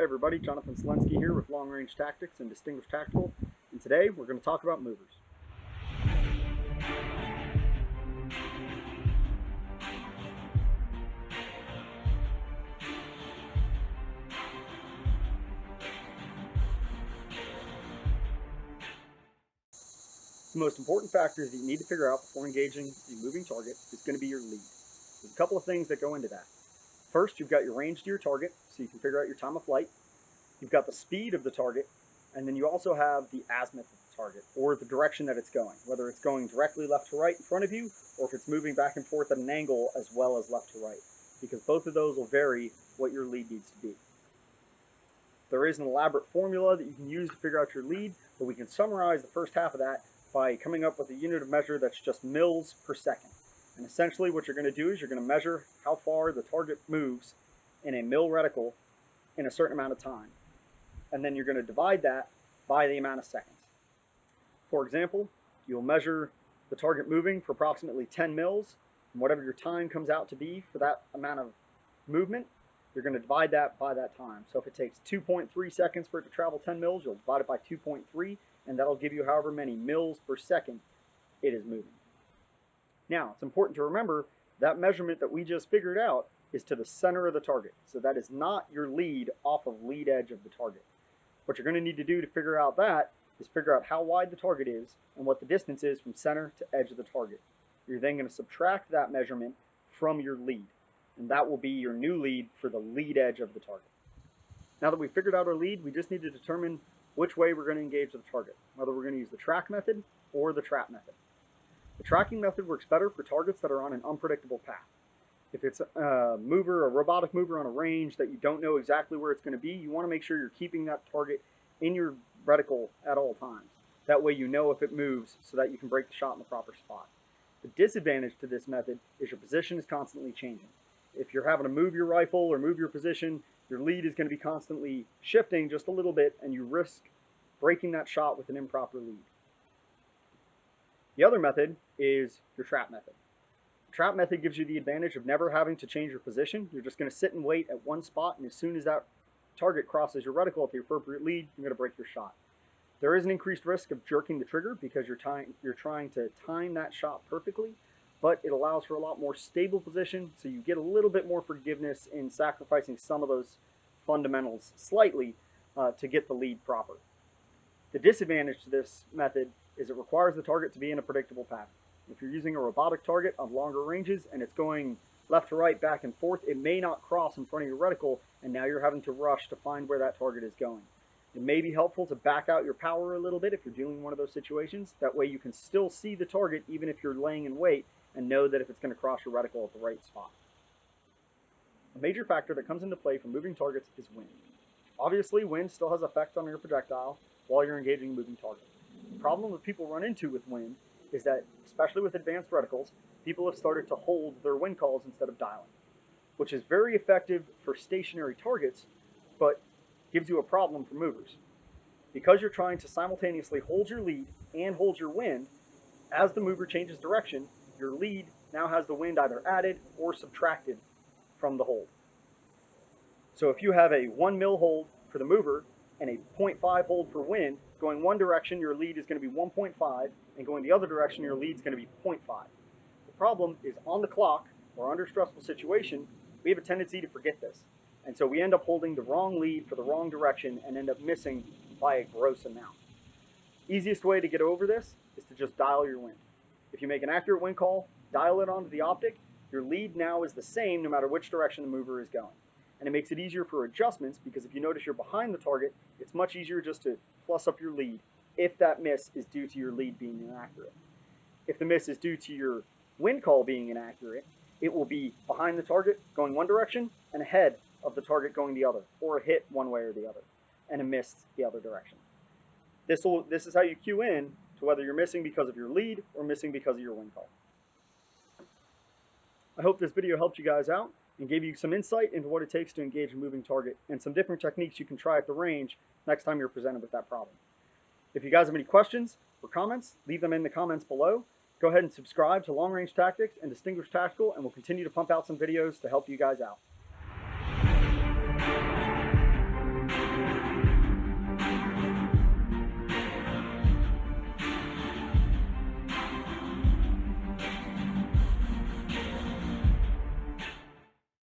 Hey everybody, Jonathan here with Long Range Tactics and Distinguished Tactical, and today we're going to talk about movers. The most important factors that you need to figure out before engaging a moving target is going to be your lead. There's a couple of things that go into that. First, you've got your range to your target, so you can figure out your time of flight. You've got the speed of the target, and then you also have the azimuth of the target, or the direction that it's going, whether it's going directly left to right in front of you, or if it's moving back and forth at an angle as well as left to right, because both of those will vary what your lead needs to be. There is an elaborate formula that you can use to figure out your lead, but we can summarize the first half of that by coming up with a unit of measure that's just mils per second. And essentially what you're going to do is you're going to measure how far the target moves in a mil reticle in a certain amount of time. And then you're going to divide that by the amount of seconds. For example, you'll measure the target moving for approximately 10 mils, and whatever your time comes out to be for that amount of movement, you're going to divide that by that time. So if it takes 2.3 seconds for it to travel 10 mils, you'll divide it by 2.3, and that'll give you however many mils per second it is moving. Now, it's important to remember that measurement that we just figured out is to the center of the target. So that is not your lead off of lead edge of the target. What you're going to need to do to figure out that is figure out how wide the target is and what the distance is from center to edge of the target. You're then going to subtract that measurement from your lead, and that will be your new lead for the lead edge of the target. Now that we've figured out our lead, we just need to determine which way we're going to engage the target, whether we're going to use the track method or the trap method. The tracking method works better for targets that are on an unpredictable path. If it's a robotic mover on a range that you don't know exactly where it's going to be, you want to make sure you're keeping that target in your reticle at all times. That way you know if it moves so that you can break the shot in the proper spot. The disadvantage to this method is your position is constantly changing. If you're having to move your rifle or move your position, your lead is going to be constantly shifting just a little bit, and you risk breaking that shot with an improper lead. The other method is your trap method. The trap method gives you the advantage of never having to change your position. You're just going to sit and wait at one spot, and as soon as that target crosses your reticle at the appropriate lead, you're going to break your shot. There is an increased risk of jerking the trigger because you're trying to time that shot perfectly, but it allows for a lot more stable position, so you get a little bit more forgiveness in sacrificing some of those fundamentals slightly to get the lead proper. The disadvantage to this method is it requires the target to be in a predictable pattern. If you're using a robotic target on longer ranges and it's going left to right, back and forth, it may not cross in front of your reticle, and now you're having to rush to find where that target is going. It may be helpful to back out your power a little bit if you're dealing with one of those situations. That way you can still see the target even if you're laying in wait and know that if it's going to cross your reticle at the right spot. A major factor that comes into play for moving targets is wind. Obviously, wind still has effect on your projectile while you're engaging a moving target. The problem that people run into with wind is that, especially with advanced reticles, people have started to hold their wind calls instead of dialing, which is very effective for stationary targets, but gives you a problem for movers. Because you're trying to simultaneously hold your lead and hold your wind, as the mover changes direction, your lead now has the wind either added or subtracted from the hold. So if you have a 1 mil hold for the mover and a 0.5 hold for wind, going one direction your lead is going to be 1.5, and going the other direction your lead is going to be 0.5. The problem is on the clock or under a stressful situation, we have a tendency to forget this. And so we end up holding the wrong lead for the wrong direction and end up missing by a gross amount. Easiest way to get over this is to just dial your wind. If you make an accurate wind call, dial it onto the optic, your lead now is the same no matter which direction the mover is going. And it makes it easier for adjustments because if you notice you're behind the target, it's much easier just to plus up your lead if that miss is due to your lead being inaccurate. If the miss is due to your wind call being inaccurate, it will be behind the target going one direction and ahead of the target going the other, or a hit one way or the other, and a miss the other direction. This is how you cue in to whether you're missing because of your lead or missing because of your wind call. I hope this video helped you guys out and gave you some insight into what it takes to engage a moving target and some different techniques you can try at the range next time you're presented with that problem. If you guys have any questions or comments, leave them in the comments below. Go ahead and subscribe to Long Range Tactics and Distinguished Tactical, and we'll continue to pump out some videos to help you guys out.